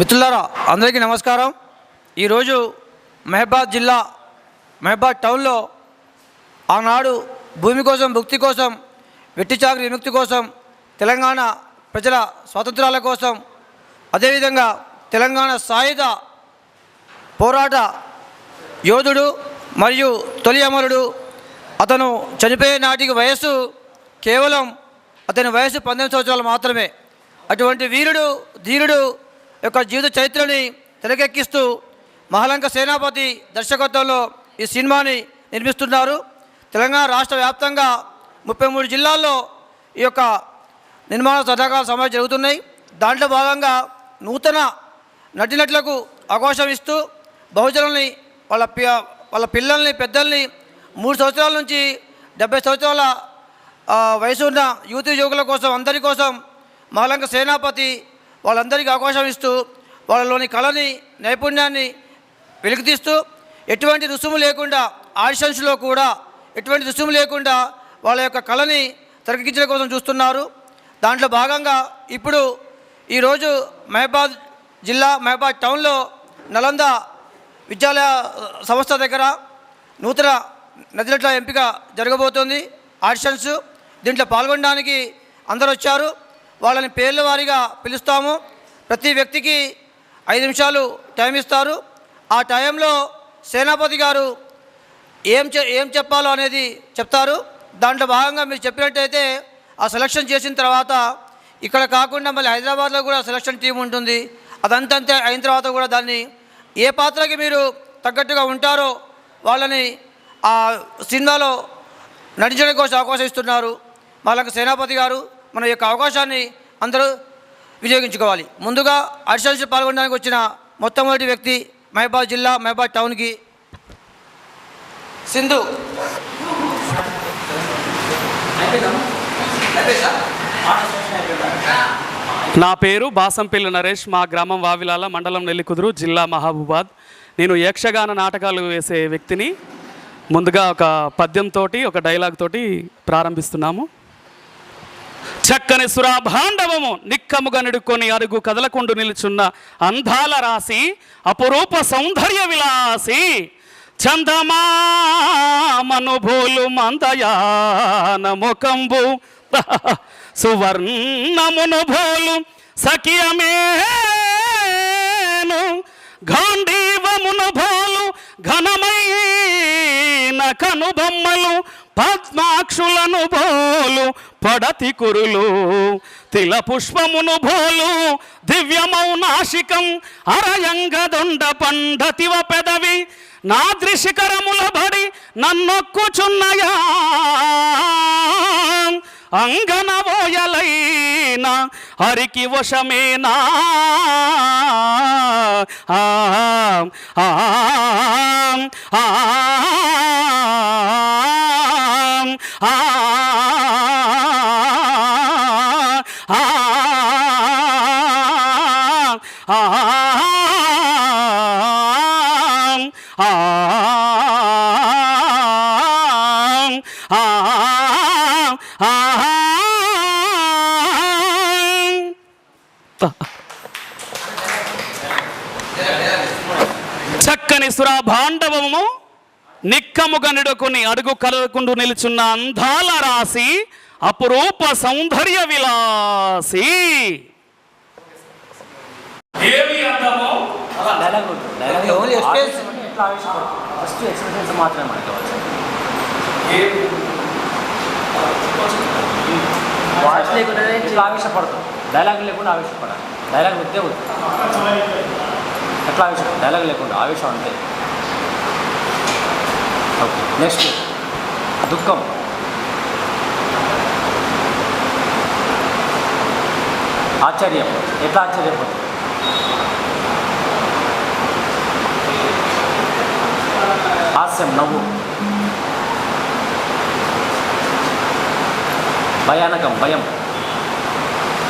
మిత్రులారా అందరికీ నమస్కారం. ఈరోజు మహబాద్ జిల్లా మహబాద్ టౌన్లో ఆనాడు భూమి కోసం భుక్తి కోసం వెట్టి చాకరీ విముక్తి కోసం తెలంగాణ ప్రజల స్వాతంత్రాల కోసం అదేవిధంగా తెలంగాణ సాయుధ పోరాట యోధుడు మరియు తొలి అమరుడు. అతను చనిపోయే నాటికి వయస్సు కేవలం అతని వయసు 19 సంవత్సరాలు మాత్రమే. అటువంటి వీరుడు ధీరుడు యొక్క జీవిత చరిత్రని తెరకెక్కిస్తూ మహాలంక సేనాపతి దర్శకత్వంలో ఈ సినిమాని నిర్మిస్తున్నారు. తెలంగాణ రాష్ట్ర వ్యాప్తంగా 33 జిల్లాల్లో ఈ యొక్క నిర్మాణ సదాకాల సమావేశాలు జరుగుతున్నాయి. దాంట్లో భాగంగా నూతన నటినటులకు అవకాశం ఇస్తూ బహుజనుల్ని వాళ్ళ పిల్లల్ని పెద్దల్ని 3 సంవత్సరాల నుంచి 70 సంవత్సరాల వయసు ఉన్న యువతి యువకుల కోసం అందరి కోసం మహాలంక సేనాపతి వాళ్ళందరికీ అవకాశం ఇస్తూ వాళ్ళలోని కళని నైపుణ్యాన్ని వెలికితీస్తూ ఎటువంటి రుసుము లేకుండా ఆడిషన్స్లో కూడా ఎటువంటి రుసుము లేకుండా వాళ్ళ యొక్క కళని తెరకెక్కించడం కోసం చూస్తున్నారు. దాంట్లో భాగంగా ఇప్పుడు ఈరోజు మహబాద్ జిల్లా మహబాద్ టౌన్లో నలంద విద్యాలయ సంస్థ దగ్గర నూతన నటినటుల ఎంపిక జరగబోతోంది. ఆడిషన్స్ దీంట్లో పాల్గొనడానికి అందరూ వచ్చారు. వాళ్ళని పేర్ల వారీగా పిలుస్తాము. ప్రతి వ్యక్తికి 5 నిమిషాలు టైం ఇస్తారు. ఆ టైంలో సేనాపతి గారు ఏం చెప్పాలో అనేది చెప్తారు. దాంట్లో భాగంగా మీరు చెప్పినట్టయితే ఆ సెలక్షన్ చేసిన తర్వాత ఇక్కడ కాకుండా మళ్ళీ హైదరాబాద్లో కూడా సెలక్షన్ టీం ఉంటుంది. అదంతంతే అయిన తర్వాత కూడా దాన్ని ఏ పాత్రకి మీరు తగ్గట్టుగా ఉంటారో వాళ్ళని ఆ సినిమాలో నటించడం కోసం అవకాశం ఇస్తున్నారు మహాలంక సేనాపతి గారు. మన యొక్క అవకాశాన్ని అందరూ వినియోగించుకోవాలి. ముందుగా ఆడిషన్స్ పాల్గొనడానికి వచ్చిన మొట్టమొదటి వ్యక్తి మహబాద్ జిల్లా మహబాద్ టౌన్కి సింధు. నా పేరు బాసంపల్లి నరేష్. మా గ్రామం వావిలాల, మండలం నెల్లికుదురు, జిల్లా మహబూబాద్. నేను యక్షగాన నాటకాలు వేసే వ్యక్తిని. ముందుగా ఒక పద్యంతో ఒక డైలాగ్ తోటి ప్రారంభిస్తున్నాము. చక్కని సురాభాండవము నిక్కముగా నిడుకొని అరుగు కదలకుండు నిలుచున్న అందాల రాసి అపురూప సౌందర్య విలాసి చందమామనుభూలు మందయాన ముఖంబు సువర్ణమునుభూలు సఖియమేను గాంధీవమునుభూలు ఘనమైన కనుబొమ్మలు పద్మాక్షులను బోలు పడతి కురులు తిల పుష్పమును బోలు దివ్యమౌ నాశికం అరయంగదొండ పండతివ పెదవి నాద్రిశిఖరముల బడి నన్నొక్కుచున్నయా అంగనవోయలైన హరికి వశమేనా చక్కని సురాభాండవము నిక్కముగా నిడుకొని అడుగు కదలకుండు నిలుచున్న అందాల రాసి అపురూప సౌందర్య విలాసి. ఆవేశపడతాం, డైలాగ్ లేకుండా ఆవేశపడాలి. డైలాగ్ వద్దే వద్దు, ఎట్లా ఆవేశం? డైలాగ్ లేకుండా ఆవేశం అంతే. ఓకే, నెక్స్ట్ దుఃఖం. ఆశ్చర్యం, ఎట్లా ఆశ్చర్యపోతుంది? హాస్యం, నవ్వు. భయానకం, భయం.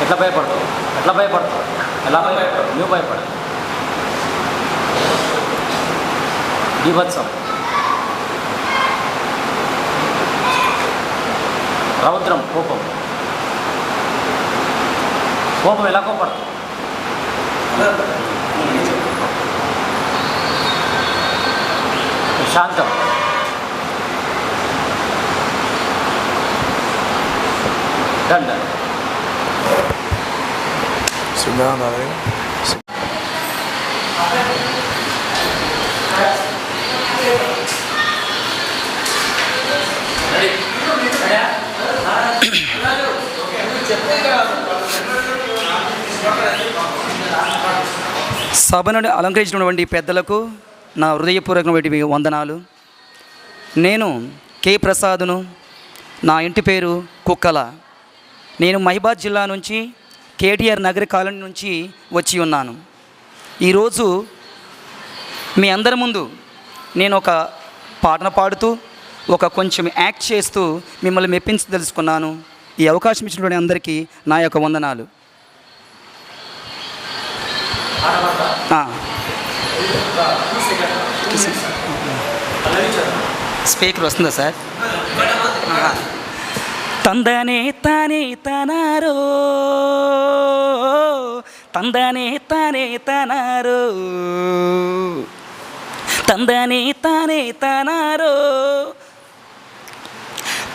ఎట్లా భయపడతావు? ఎలా భయపడతావు? నువ్వు భయపడవు. బీభత్సం, రౌద్రం, కోపం. కోపం ఎలా కోపడతావు? శాంతం. Done done. సభను అలంకరించినటువంటి పెద్దలకు నా హృదయపూర్వకమైనటువంటి వందనాలు. నేను కె ప్రసాదును. నా ఇంటి పేరు కుక్కల. నేను మహిబాద్ జిల్లా నుంచి కేటీఆర్ నగర కాలనీ నుంచి వచ్చి ఉన్నాను. ఈరోజు మీ అందరి ముందు నేను ఒక పాటను పాడుతూ కొంచెం యాక్ట్ చేస్తూ మిమ్మల్ని మెప్పించదలుచుకున్నాను. ఈ అవకాశం ఇచ్చినటువంటి అందరికీ నా యొక్క వందనాలు. స్పీకర్ వస్తుందా సార్? తందనే తానే తనారో, తందనే తానే తనారో, తందనే తానే తనారో,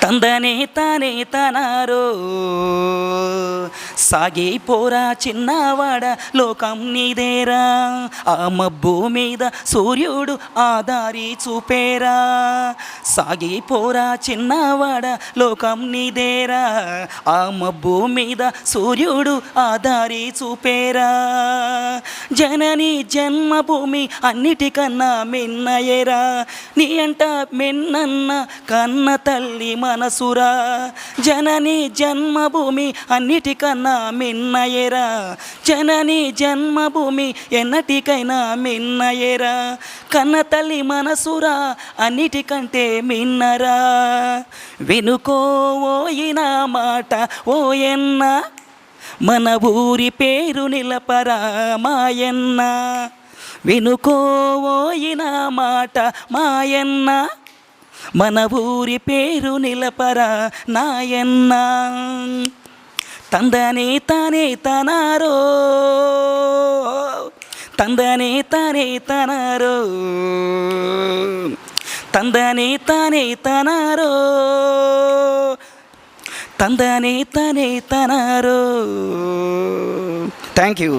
తందనే తానే తనారో. సాగిపోరా చిన్నవాడ లోకం నీదేరా, ఆ మబ్బు మీద సూర్యుడు ఆ దారి చూపేరా. సాగిపోరా చిన్నవాడ లోకం నీదేరా, ఆ మబ్బు మీద సూర్యుడు ఆ దారి చూపేరా. జనని జన్మభూమి అన్నిటికన్నా మిన్నయేరా, నీ అంట మిన్నన్న కన్న తల్లి మనసురా. జనని జన్మభూమి అన్నిటికన్నా మిన్నయేరా, జనని జన్మభూమి ఎన్నటికైనా మిన్నయేరా. కన్న తల్లి మనసురా అన్నిటికంటే మిన్నరా. వినుకోవోయిన మాట ఓయన్న, మన ఊరి పేరు నిలపరా మాయన్న. వినుకోవోయిన మాట మాయన్న, మన ఊరి పేరు నిలపరా నాయన్న. తందనే తానే తనారో, తందనే తానే తనారో, తందనే తానే తనారో, తందనే తానే తనారో. Thank you.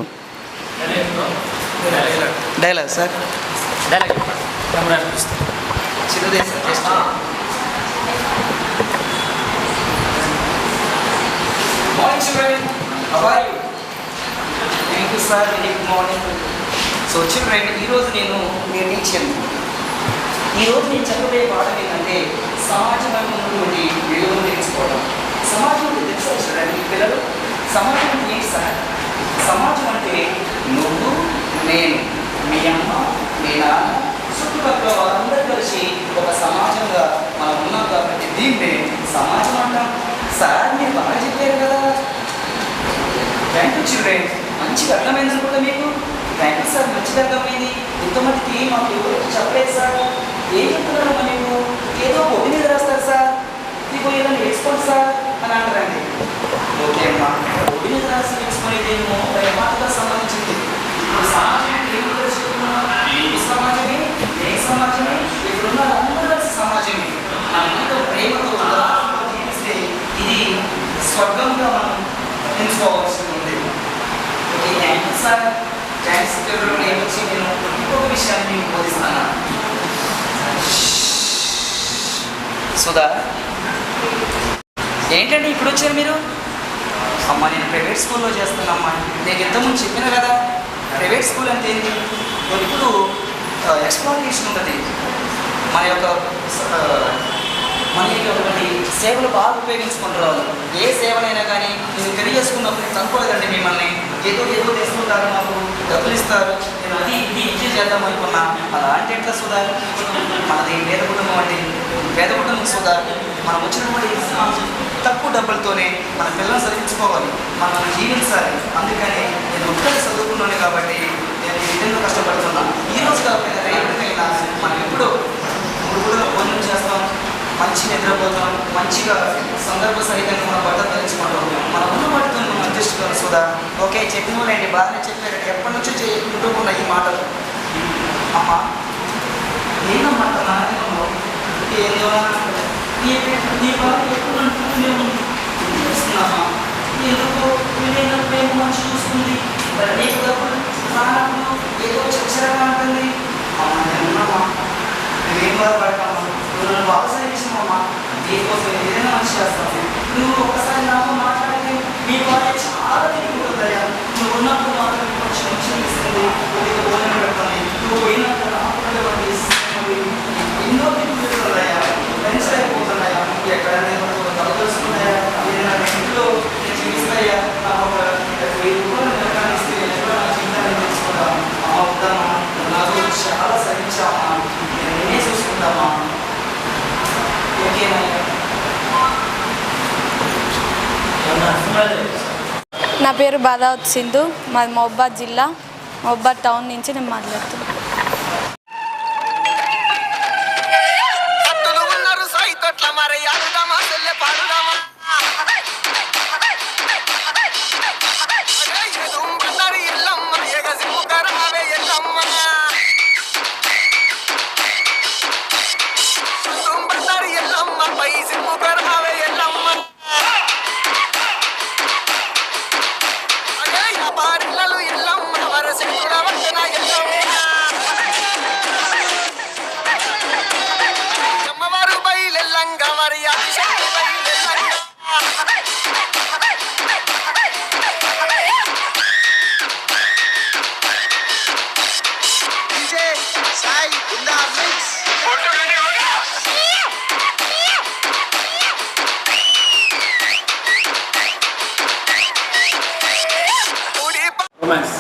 Dialogue sir? Dialogue చిన్నదే sir. Morning children, how are you? Thank you sir, very good morning. So children, ఈరోజు నేను మీ టీచర్ని. ఈరోజు నేను చెప్పబోయే పాఠం ఏంటంటే సమాజంలో ఉన్నటువంటి విలువలు తెలుసుకోవడం. సమాజం అంటే తెలుసా చూడండి మీ పిల్లలు? సమాజం అంటే ఏంటి సార్? సమాజం అంటే నువ్వు, నేను, మీ అమ్మ, మీ నాన్న, చుట్టుపక్కల వారందరూ కలిసి ఒక సమాజంగా మనం ఉన్నాం కాబట్టి దీన్నే సమాజం అంటాం. సార్ మీరు బాగా చెప్పారు కదా. Thank you children. మంచిగా అర్థమైంది అనుకుంటా మీకు. థ్యాంక్ యూ సార్, మంచిగా అర్థమైంది. ఇంతమందికి మాకు ఎవరు చెప్పలేదు సార్. ఏం చెప్తున్నారు మీకు? ఏదో పొడి మీద రాస్తారు సార్, మీకు ఏదైనా నేర్చుకోండి సార్ అని అంటారండి. ఓకే అమ్మా, పొడి మీద రాసి నేర్చుకునేది ఏమో మాటకు సంబంధించింది. ఇప్పుడు సమాజం ఏం తెలుసుకున్నాం? ఈ సమాజమే, ఏ సమాజమే, ఇప్పుడున్న అందరూ కలిసి సమాజమే. మనతో ప్రేమతో జీవిస్తే ఇది స్వర్గంగా మనం ఎంచుకోవాల్సి ఉంది. Okay thank you sir. Thanks నేను వచ్చి నేను ఇంకొక విషయాన్ని మీకు బోధిస్తాను. సుధా, ఏంటండి ఇప్పుడు వచ్చారు మీరు? అమ్మ నేను ప్రైవేట్ స్కూల్లో చేస్తున్నామ్మా. నేను ఇంతకుముందు చెప్పినా కదా ప్రైవేట్ స్కూల్ అంటే ఏంటి? ఇప్పుడు ఎక్స్ప్లాయిటేషన్ ఉంటుంది. మన యొక్క సేవలు బాగా ఉపయోగించుకుంటారు. ఏ సేవలైనా కానీ నేను తెలియజేసుకున్నప్పుడు తనుకోలేదండి మిమ్మల్ని. ఏదో ఏదో తెస్తుంటారు, మాకు డబ్బులు ఇస్తారు, నేను అది ఇది ఇచ్చే చేద్దాం అనుకున్నా. అలా అంటే ఎట్లా సుధా? మనది పేద కుటుంబం అండి, పేద కుటుంబం సుధా. మనం వచ్చినటువంటి తక్కువ డబ్బులతోనే మన పిల్లల్ని చదివించుకోవాలి, మనం జీవించాలి. అందుకని నేను ఒక్కడే చదువుకున్నాను కాబట్టి నేను ఈ విధంగా కష్టపడుతున్నాను. ఈరోజు కాకపోయినా రేపటికైనా మనం ఎప్పుడో 3 పూటల భోజనం చేస్తాం, మంచి నిద్రపోతాం, మంచిగా సందర్భ సహితంగా మన బట్టలు ధరించుకుంటాం. మన ఉన్న వాటితో మనం అడ్జస్ట్ సుధా. ఓకే చెప్పిన వాళ్ళండి, బాగానే చెప్పారు. ఎప్పటి నుంచో చెప్పుకుంటూ ఉన్న ఈ మాటలు. అమ్మ ఏందమ్మా అంత నాయనమ్మా ఏదో నీ బాధ ఎప్పుడు అంటూనే ఉంది చేస్తున్నామా ఎందుకో వీళ్ళైన ప్రేమ మంచి చూస్తుంది మరి నీకు డబ్బులు రానప్పుడు ఏదో చచ్చరగా ఉంటుంది అమ్మా నువ్వేం బాధపడతామా నువ్వు నన్ను బాగా చేసినావమ్మా నీకోసం ఏదైనా మంచి చేస్తాను నువ్వు ఒకసారి నాతో మాట్లాడితే నీ భార్య చాలా తిరిగిపోతుందయ్యా నువ్వు ఉన్నప్పుడు మాత్రం కొంచెం మంచి ఇస్తుంది కొద్దిగా భోజనం పెడతాను నువ్వు పోయినాక నాకు ఎన్నో తిరిగిపోతుందయ్యా ఫ్రెండ్స్ అయిపోతున్నాయా ఎక్కడైనా తెలుసుకున్నాయా ఏదైనా ఇంట్లో నేను జీవిస్తాయా నాకు ఒక 1000 రూపాయలు ఇస్తే ఎక్కడ నా జీవితాన్ని తెలుసుకుంటా అమ్మ వద్దామా నాకు చాలా సహించామా నేనే చూసుకుంటామా ఓకేనా నా పేరు బాదావత్ సింధు మాది మహబూబాద్ జిల్లా మహబూబాద్ టౌన్ నుంచి నేను మాట్లాడుతున్నాను. Romance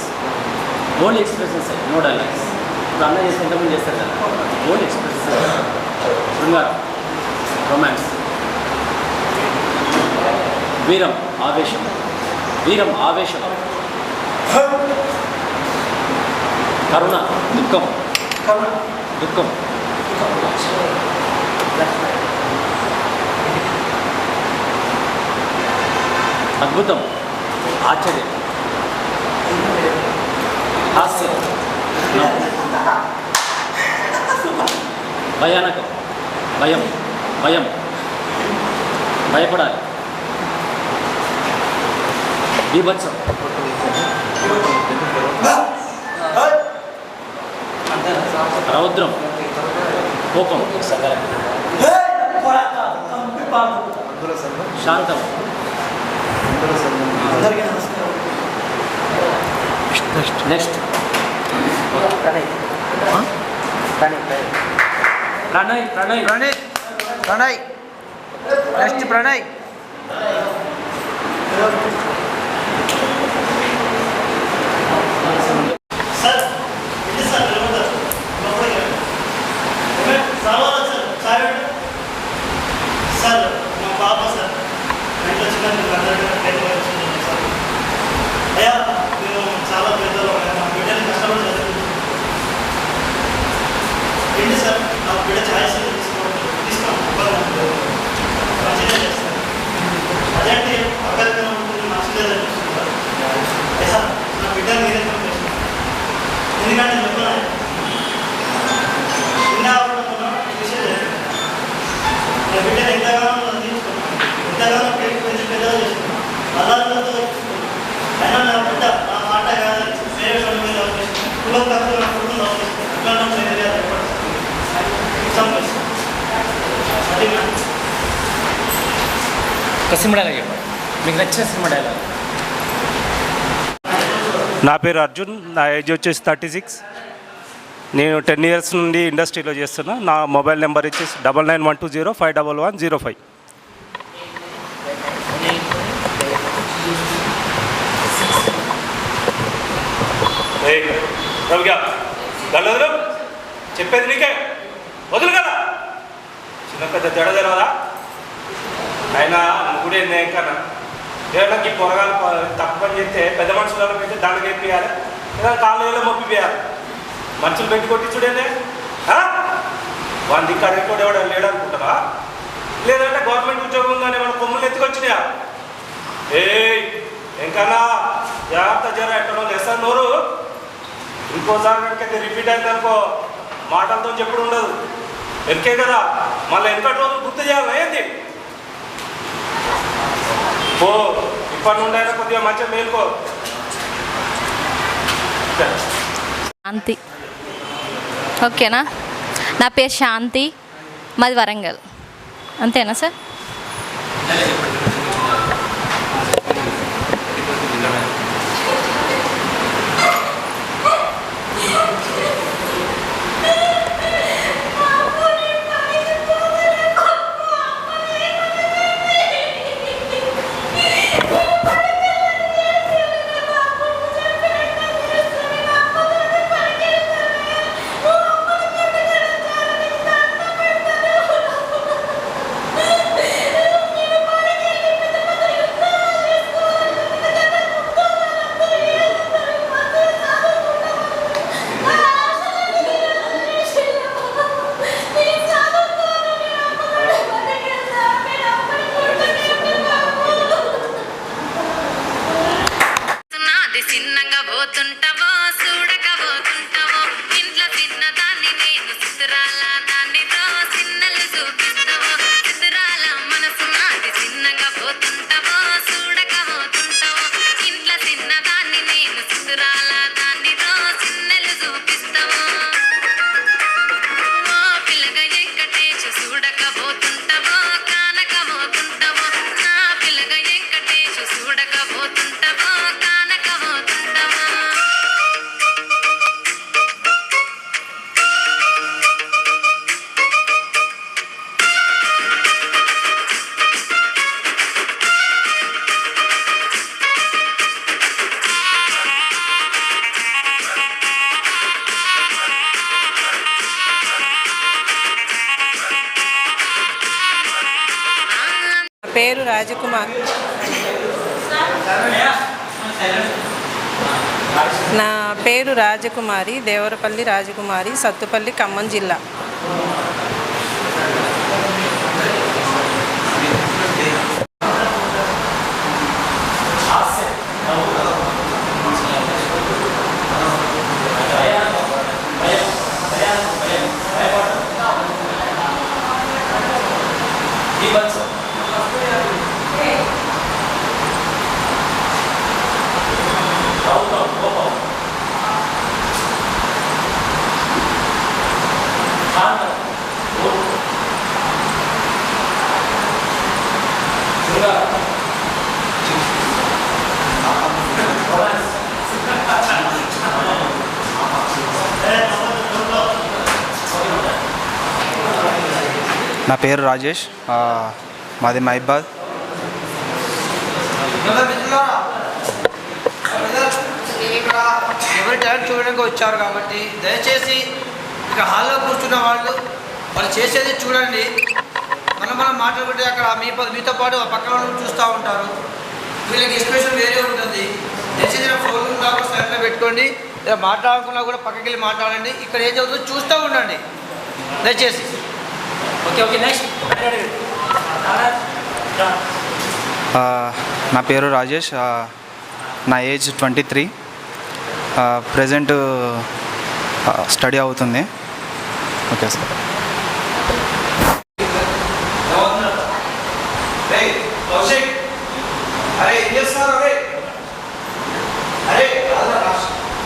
only expressions no dialogues. ఇప్పుడు అన్న చేస్తే ఎంతమంది చేస్తారు కదా, ఓన్లీ ఎక్స్ప్రెషన్స్. శృంగారం, రొమాన్స్, వీరం ఆవేశం, వీరం ఆవేశం, కరుణ దుఃఖం, దుఃఖం, అద్భుతం ఆశ్చర్యం, హాస్యం, భయానకం, భయం, భయం, భయపడాలి, బీభత్సం, రౌద్రం, కోపం, శాంతం, next Pranay, Pranay, Pranay Pranay next Pranay. Sir ఇది సార్ ఏమంటారు సార్ సార్ సార్ మా పాప సార్ ఇంట్లో చిన్న సార్ అయ్యా మేము చాలా పెద్దలు మా బిడ్డని కష్టపడి చదువుకుంటున్నాం. ఏంటి సార్ నా బిడ్డ ఛాయిస్ తీసుకోండి మంచిగా చేస్తాను అదేంటి అక్కడికి ఉంటుంది మంచిగా అనిపిస్తుంది అయ్యా నా బిడ్డ మీరే పంపిస్తాను ఎందుకంటే చెప్పిన విషయం నా బిడ్డను ఎంతగానో తీసుకున్నాను, ఎంతగానో పెంచి పెద్దగా చేసుకున్నాను, అల్లాతో అయినా నా బిడ్డ నా మాట కాదు వేరే వాళ్ళ మీద అవకాశం కులం తక్కువ నా కుటుంబం అవకాశం ఇట్లా ఏరియా అది ఒక సినిమా డైలాగ్ చెప్పండి, మీకు నచ్చిన సినిమా డైలాగ్. నా పేరు అర్జున్, నా ఏజ్ వచ్చేసి 36. నేను 10 ఇయర్స్ నుండి ఇండస్ట్రీలో చేస్తున్నా. నా మొబైల్ నెంబర్ వచ్చేసి 9912051105. వదులు చెప్పేది నీకే వదులు కదా, చిన్న పెద్ద తేడా తెలియదా? అయినా కూడా ఏంది కన్నా ఏదైనా ఈ పొరగాలు తక్కువ పని చేస్తే పెద్ద మనుషులలో పెట్టి దానికి వేపియాలి, ఏదైనా కాళ్ళు మొప్పిపోయాలి. మనుషులు పెట్టి కొట్టించుడేనే వాని దిక్కు అడిగిపోతే ఎవడ లేడు అనుకుంటారా? లేదంటే గవర్నమెంట్ ఉద్యోగం ఉందని మన కొమ్ములు ఎత్తుకొచ్చినాయా? ఇంకన్నా జాగ్రత్త జర ఎక్కడో లేస్తారు నోరు. ఇంకోసారి కనుక రిపీట్ అయింది అనుకో మాటలతో చెప్పుడు ఉండదు. వెనకే కదా మళ్ళీ వెనకటి రోజులు గుర్తు చేయాలి ఏంది. ఓ ఇప్పటి నుండి అయినా కొద్దిగా మంచిగా మేలుకో. శాంతి. ఓకేనా? నా పేరు శాంతి, మాది వరంగల్. అంతేనా సార్? పేరు రాజకుమార్. నా పేరు రాజకుమారి, దేవరపల్లి రాజకుమారి, సత్తుపల్లి, ఖమ్మం జిల్లా. నా పేరు రాజేష్, మాది మహిబాద్. ఇక్కడ ఎవరి టాలెంట్ చూడడానికి వచ్చారు కాబట్టి దయచేసి ఇక హాల్లో కూర్చున్న వాళ్ళు చేసేది చూడండి. మనం మాట్లాడుకుంటే అక్కడ మీతో పాటు ఆ పక్కన వాళ్ళు చూస్తూ ఉంటారు. వీళ్ళకి ఎక్స్ప్రెషన్ వేరే ఉంటుంది. దయచేసి ఫోన్ ఉందా కూడా సైడ్లో పెట్టుకోండి. మాట్లాడుకున్నా కూడా పక్కకి వెళ్ళి మాట్లాడండి. ఇక్కడ ఏం చదువుతుందో చూస్తూ ఉండండి దయచేసి. Okay next. నా పేరు రాజేష్, నా ఏజ్ 23. ప్రజెంట్ స్టడీ అవుతుంది. Okay sir. అరే ఏం చేస్తున్నారు? అరే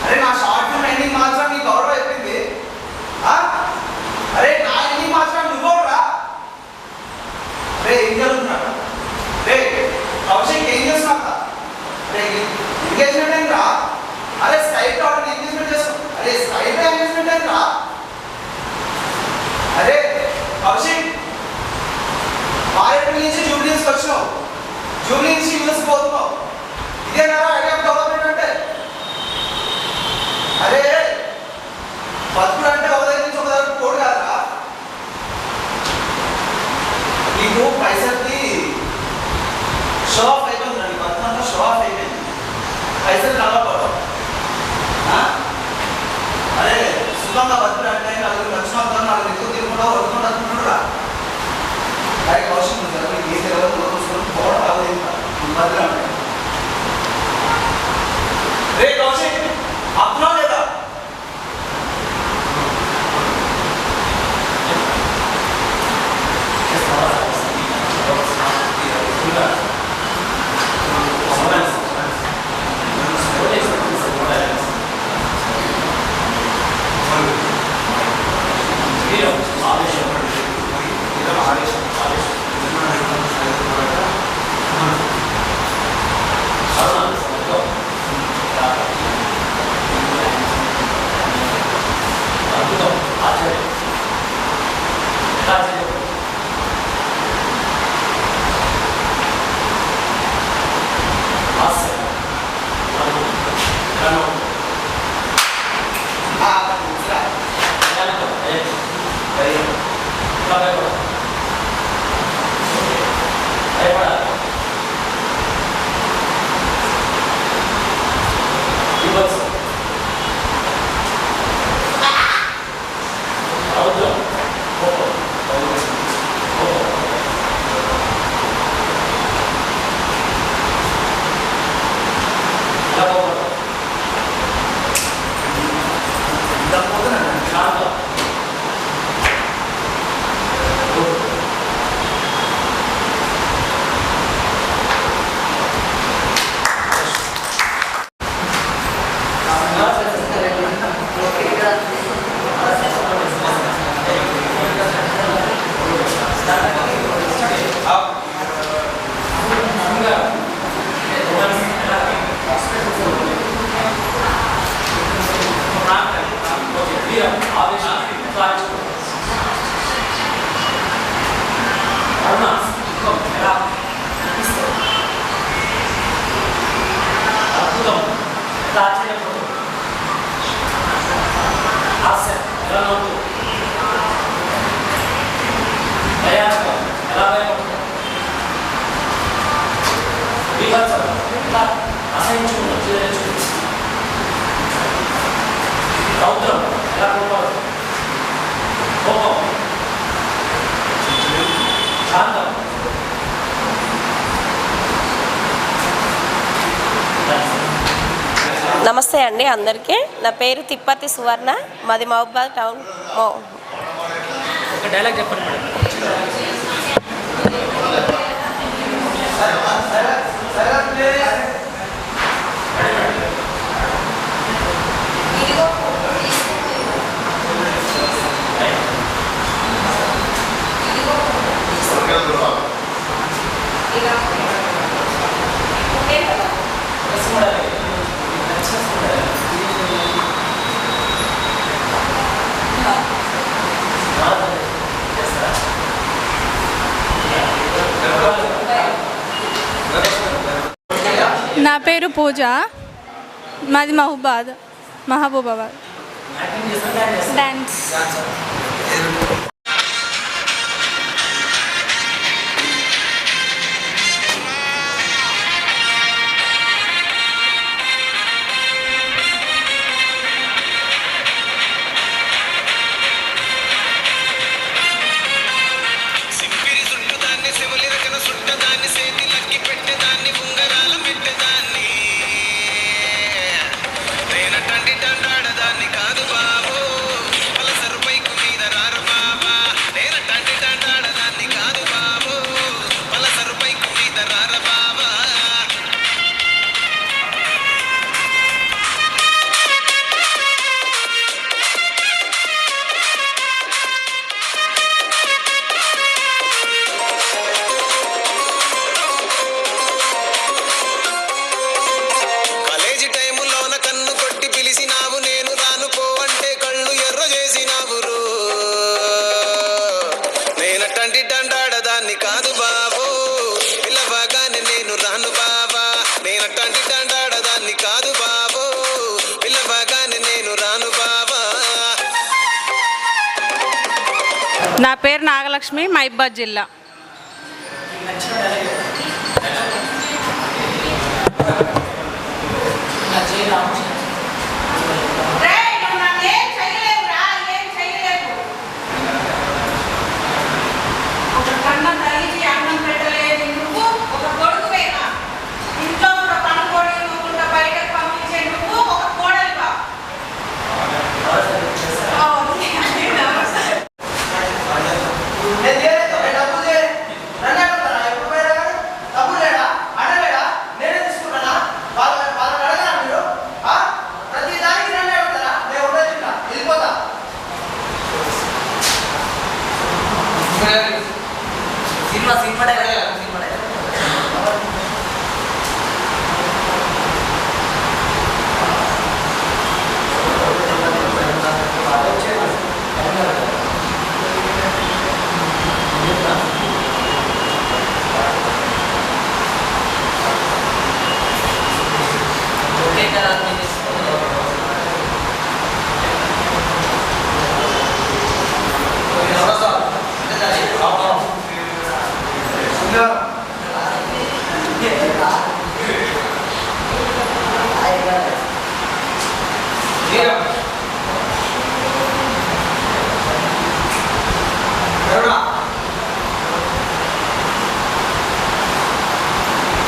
అరే నా షార్ట్ ఫిల్మ్ ఎండింగ్ మాత్రం నీ గౌరవం అయిపోయింది. అరే నా ఎండింగ్ మాత్రం నువ్వురా. రే ఏం జరుగుతున్నాడు? రే కౌశిక్ ఏం చేస్తున్నా? రే ఎంగేజ్మెంట్ ఏం రా? అరే స్కైప్ ఆర్డర్ ఎంగేజ్మెంట్ చేస్తాం. అరే స్కైప్ ఎంగేజ్మెంట్ ఏం రా? అరే కౌశిక్ మారేపల్లి నుంచి జూబ్లీస్కి వచ్చినావు, జూబ్లీ నుంచి యూఎస్ పోతున్నావు. ఇదేనా ఐడియా డెవలప్మెంట్ అంటే? అరే బతుకుడు అంటే ఒక దగ్గర నుంచి ఒక దగ్గర కోడు కాదురా. నీకు పైసలకి షో ఆఫ్ అయిపోతుందండి. బతుకంతా షో ఆఫ్ అయిపోయింది. పైసలు కలవకూడదు. అరే సుఖంగా బతుకుడు అంటే నలుగురు నచ్చిన నాలుగు ఎక్కువ తిరుగుకుంటా వదుకుంటా అనుకుంటున్నారా? అరే కౌశిక్ ఏ తెలియదు పోవడం బాగలేదు. రే కౌశిక్ అప్నా లేదా? వీరం ఆవేశం సాధించుకో కరుణ సుఖం ఎలా అనిపిస్తుంది అద్భుతం ఎలా ఆశ్చర్యపోతుంది హాస్యం ఎలా నవ్వుతూ భయానకం ఎలా భయపడుతుంది విభత్సం ఎలా అసహించుకుంటాం చేయించుకుంటాం రౌద్రం ఎలా కోపం కోపం శాంతం నమస్తే అండి అందరికీ. నా పేరు తిప్పర్తి సువర్ణ, మాది మహబూబాద్ టౌన్. ఒక డైలాగ్ చెప్పండి మేడం. నా పేరు పూజ, మాది మహబూబాబాద్. డాన్స్. నా పేరు నాగలక్ష్మి, మహబూబాద్ జిల్లా.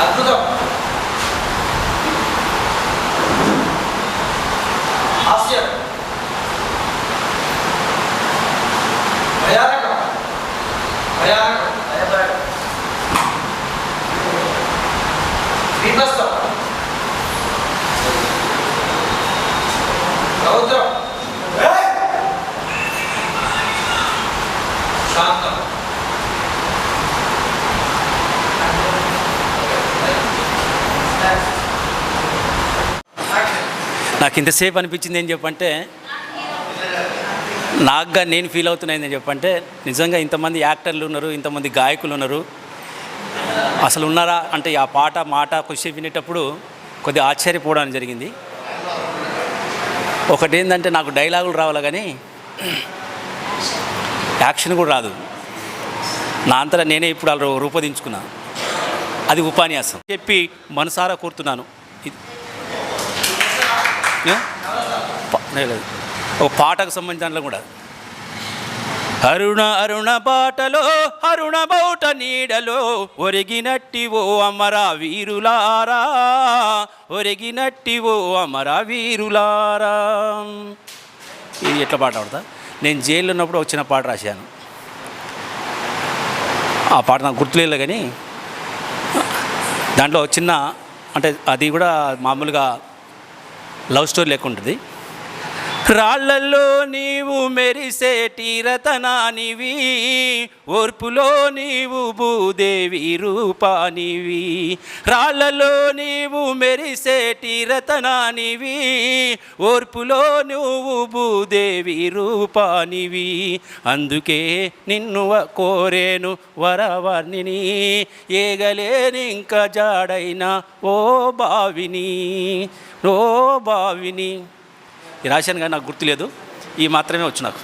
అద్భుతం. హాస్యం. భయానకం. విభత్సం. రౌద్రం. శాంతం. నాకు ఇంతసేపు అనిపించింది ఏం చెప్పంటే నాకుగా నేను ఫీల్ అవుతున్నాయని చెప్పంటే నిజంగా ఇంతమంది యాక్టర్లు ఉన్నారు, ఇంతమంది గాయకులు ఉన్నారు, అసలు ఉన్నారా అంటే ఆ పాట మాట ఖుషి వినేటప్పుడు కొద్దిగా ఆశ్చర్యపోవడం జరిగింది. ఒకటి ఏంటంటే నాకు డైలాగులు రావాలి కానీ యాక్షన్ కూడా రాదు. నా అంతటా నేనే ఇప్పుడు అలా రూపొందించుకున్నాను. అది ఉపన్యాసం చెప్పి మనసారా కోరుతున్నాను. లేదు ఒక పాటకు సంబంధించిన కూడా అరుణ అరుణ బాటలో అరుణ బౌట నీడలో ఒరిగినట్టి ఓ అమర వీరులారా, ఒరిగినట్టి ఓ అమర వీరులారా. ఇది ఎట్లా పాట ఆడతా? నేను జైల్లో ఉన్నప్పుడు ఒక చిన్న పాట రాశాను. ఆ పాట నాకు గుర్తులేదు కానీ దాంట్లో చిన్న అంటే అది కూడా మామూలుగా లవ్ స్టోరీ లెక్క ఉంటుంది. రాళ్ళల్లో నీవు మెరిసేటి రతనానివి, ఓర్పులో నీవు భూదేవి రూపానివి. రాళ్ళలో నీవు మెరిసేటి రతనానివి, ఓర్పులో నువ్వు భూదేవి రూపానివి. అందుకే నిన్ను కోరేను వరవర్ణిని, ఏగలేని ఇంకా జాడైనా ఓ బావిని, ఓ బావిని. ఈ రాశాను కానీ నాకు గుర్తులేదు. ఈ మాత్రమే వచ్చు నాకు.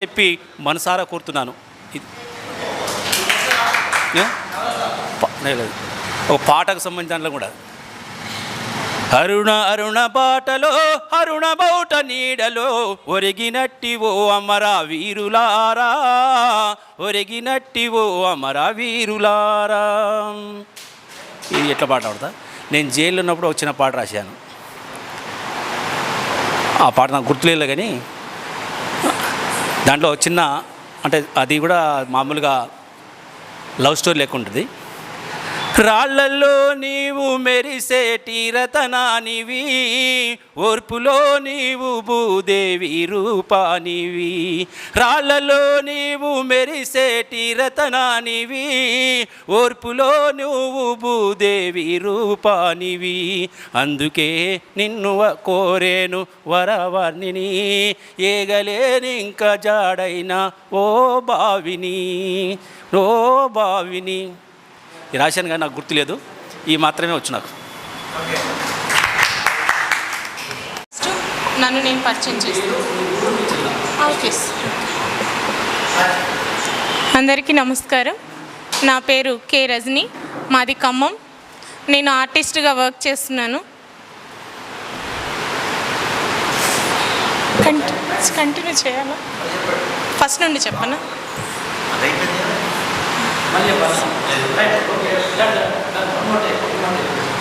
చెప్పి మనసారా కోరుతున్నాను. లేదు ఒక పాటకు సంబంధించిన కూడా అరుణ అరుణ బాటలో అరుణ బౌట నీడలో ఒరిగినట్టి ఓ అమర వీరులారా, ఒరిగినట్టి ఓ అమర వీరులారా. ఇది ఎట్లా పాట ఆడతా? నేను జైల్లో ఉన్నప్పుడు ఒక చిన్న పాట రాశాను. ఆ పాట నాకు గుర్తులేదు కానీ దాంట్లో చిన్న అంటే అది కూడా మామూలుగా లవ్ స్టోరీ లెక్క ఉంటుంది. రాళ్ళల్లో నీవు మెరిసేటి రతనానివి, ఓర్పులో నీవు భూదేవి రూపానివి. రాళ్ళలో నీవు మెరిసేటి రతనానివి, ఓర్పులో నువ్వు భూదేవి రూపానివి. అందుకే నిన్ను కోరేను వరవర్ణిని, ఏగలేని ఇంకా జాడైనా ఓ బావిని, ఓ బావిని. ఈ రాశాను కానీ నాకు గుర్తులేదు. ఈ మాత్రమే వచ్చు నాకు. నన్ను నేను పరిచయం చేస్తాను. ఓకే. అందరికీ నమస్కారం. నా పేరు కే రజని, మాది ఖమ్మం. నేను ఆర్టిస్ట్గా వర్క్ చేస్తున్నాను. కంటిన్యూ చేయాలా? ఫస్ట్ నుండి చెప్పనా?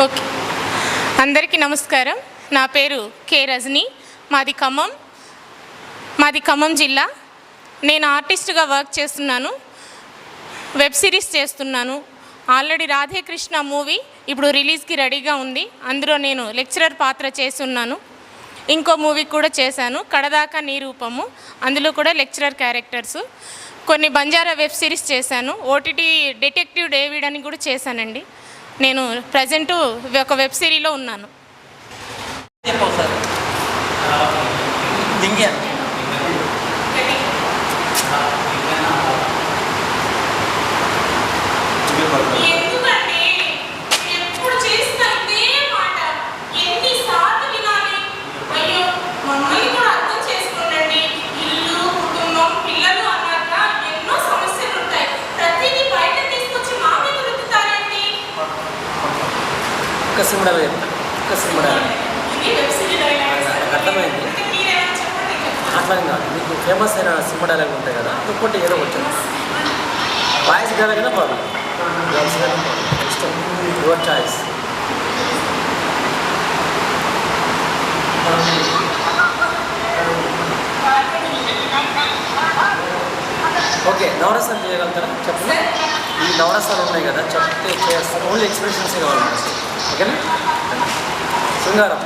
ఓకే. అందరికీ నమస్కారం. నా పేరు కే రజని, మాది ఖమ్మం జిల్లా. నేను ఆర్టిస్ట్గా వర్క్ చేస్తున్నాను, వెబ్ సిరీస్ చేస్తున్నాను. ఆల్రెడీ రాధేకృష్ణ మూవీ ఇప్పుడు రిలీజ్కి రెడీగా ఉంది. అందులో నేను లెక్చరర్ పాత్ర చేస్తున్నాను. ఇంకో మూవీ కూడా చేశాను, కడదాకా నీ రూపము. అందులో కూడా లెక్చరర్ క్యారెక్టర్సు. కొన్ని బంజారా వెబ్ సిరీస్ చేశాను. ఓటీటీ డిటెక్టివ్ డేవిడ్ అని కూడా చేశానండి. నేను ప్రజెంటు ఒక వెబ్ సిరీలో ఉన్నాను. సిమ్మడాలు చెప్తాను. సిమ్మడాలు అర్థమైంది. అట్లా కాదు, మీకు ఫేమస్ అయిన సిమ్మడాలు ఉంటాయి కదా, ఇంకోటి ఏదో వచ్చింది. బాయ్స్ గర్ల్స్ ప్రాబ్లం, గర్ల్స్ ఇష్టం, యువర్ చాయిస్. ఓకే, నవరసాలు చేయగలుగుతారా? చెప్పండి. ఈ నవరసాలు ఉన్నాయి కదా, చెప్తే చేస్తారు. ఓన్లీ ఎక్స్ప్రెషన్సే కావాలి. ఓకేనా? శృంగారం,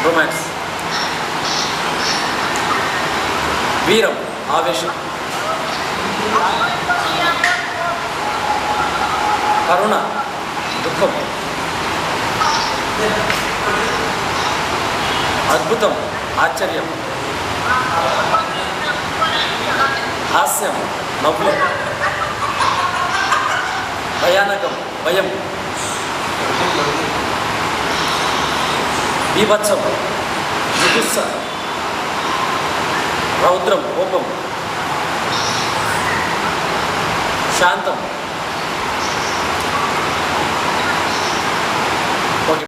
రొమాన్స్, వీరం, ఆవేశం, కరుణ, దుఃఖం, అద్భుతం, ఆశ్చర్యం, హాస్యం, నవ్వు, భయానకం, భయం, బీభత్సం, జుగుస్స, రౌద్రం, కోపం, శాంతం,